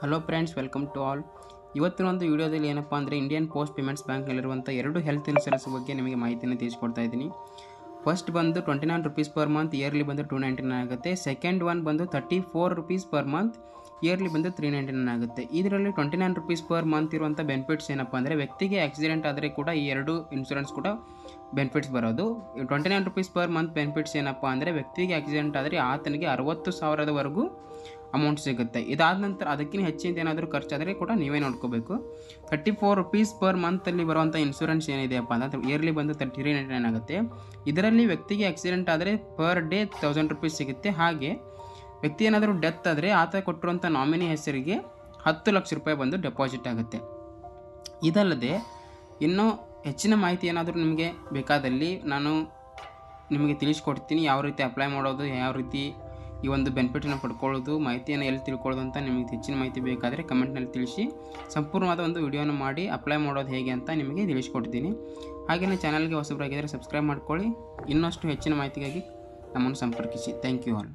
Hello friends, welcome to all. ಇವತ್ತಿನ ಒಂದು ವಿಡಿಯೋದಲ್ಲಿ ಏನಪ್ಪ ಅಂದರೆ ಇಂಡಿಯನ್ ಪೋಸ್ಟ್ ಪೇಮೆಂಟ್ಸ್ ಬ್ಯಾಂಕ್ನಲ್ಲಿರುವಂಥ 2 ಹೆಲ್ತ್ ಇನ್ಶೂರೆನ್ಸ್ ಬಗ್ಗೆ ನಿಮಗೆ ಮಾಹಿತಿಯನ್ನು ತಿಳಿಸ್ಕೊಡ್ತಾ ಇದ್ದೀನಿ. ಫಸ್ಟ್ ಬಂದು ₹29 ಪರ್ ಮಂತ್, ಇಯರ್ಲಿ ಬಂದು $299 ಆಗುತ್ತೆ. ಸೆಕೆಂಡ್ ಒನ್ ಬಂದು ₹34 ಪರ್ ಮಂತ್, ಇಯರ್ಲಿ ಬಂದು $399 ಆಗುತ್ತೆ. ಇದರಲ್ಲಿ ₹29 ಪರ್ ಮಂತ್ ಇರುವಂಥ ಬೆನಿಫಿಟ್ಸ್ ಏನಪ್ಪ ಅಂದರೆ ವ್ಯಕ್ತಿಗೆ ಆಕ್ಸಿಡೆಂಟ್ ಆದರೆ ಕೂಡ ಈ 2 ಇನ್ಶೂರೆನ್ಸ್ ಕೂಡ ಬೆನಿಫಿಟ್ಸ್ ಬರೋದು. ₹29 ಪರ್ ಮಂತ್ ಬೆನಿಫಿಟ್ಸ್ ಏನಪ್ಪ ಅಂದರೆ ವ್ಯಕ್ತಿಗೆ ಆಕ್ಸಿಡೆಂಟ್ ಆದರೆ ಆತನಿಗೆ 60,000ವರೆಗೂ ಅಮೌಂಟ್ ಸಿಗುತ್ತೆ. ಇದಾದ ನಂತರ ಅದಕ್ಕಿಂತ ಹೆಚ್ಚಿನ ಏನಾದರೂ ಖರ್ಚಾದರೆ ಕೂಡ ನೀವೇ ನೋಡ್ಕೋಬೇಕು. ₹34 ಪರ್ ಮಂತಲ್ಲಿ ಬರುವಂಥ ಇನ್ಶೂರೆನ್ಸ್ ಏನಿದೆಯಪ್ಪ ಅಂದರೆ ಇಯರ್ಲಿ ಬಂದು $399 ಆಗುತ್ತೆ. ಇದರಲ್ಲಿ ವ್ಯಕ್ತಿಗೆ ಆಕ್ಸಿಡೆಂಟ್ ಆದರೆ ಪರ್ ಡೇ ₹1,000 ಸಿಗುತ್ತೆ. ಹಾಗೆ ವ್ಯಕ್ತಿ ಏನಾದರೂ ಡೆತ್ ಆದರೆ ಆತ ಕೊಟ್ಟಿರುವಂಥ ನಾಮಿನಿ ಹೆಸರಿಗೆ ₹10 ಲಕ್ಷ ಬಂದು ಡೆಪಾಸಿಟ್ ಆಗುತ್ತೆ. ಇದಲ್ಲದೆ ಇನ್ನೂ ಹೆಚ್ಚಿನ ಮಾಹಿತಿ ಏನಾದರೂ ನಿಮಗೆ ಬೇಕಾದಲ್ಲಿ ನಾನು ನಿಮಗೆ ತಿಳಿಸ್ಕೊಡ್ತೀನಿ. ಯಾವ ರೀತಿ ಅಪ್ಲೈ ಮಾಡೋದು, ಯಾವ ರೀತಿ ಈ ಒಂದು ಬೆನಿಫಿಟನ್ನು ಪಡ್ಕೊಳ್ಳೋದು, ಮಾಹಿತಿಯನ್ನು ಎಲ್ಲಿ ತಿಳ್ಕೊಳ್ಳೋದು ಅಂತ ನಿಮಗೆ ಹೆಚ್ಚಿನ ಮಾಹಿತಿ ಬೇಕಾದರೆ ಕಮೆಂಟ್ನಲ್ಲಿ ತಿಳಿಸಿ. ಸಂಪೂರ್ಣವಾದ ಒಂದು ವಿಡಿಯೋನ ಮಾಡಿ ಅಪ್ಲೈ ಮಾಡೋದು ಹೇಗೆ ಅಂತ ನಿಮಗೆ ತಿಳಿಸ್ಕೊಡ್ತೀನಿ. ಹಾಗೆಯೇ ಚಾನಲ್ಗೆ ಹೊಸಬರಾಗಿದ್ದರೆ ಸಬ್ಸ್ಕ್ರೈಬ್ ಮಾಡ್ಕೊಳ್ಳಿ. ಇನ್ನಷ್ಟು ಹೆಚ್ಚಿನ ಮಾಹಿತಿಗಾಗಿ ನಮ್ಮನ್ನು ಸಂಪರ್ಕಿಸಿ. Thank you all.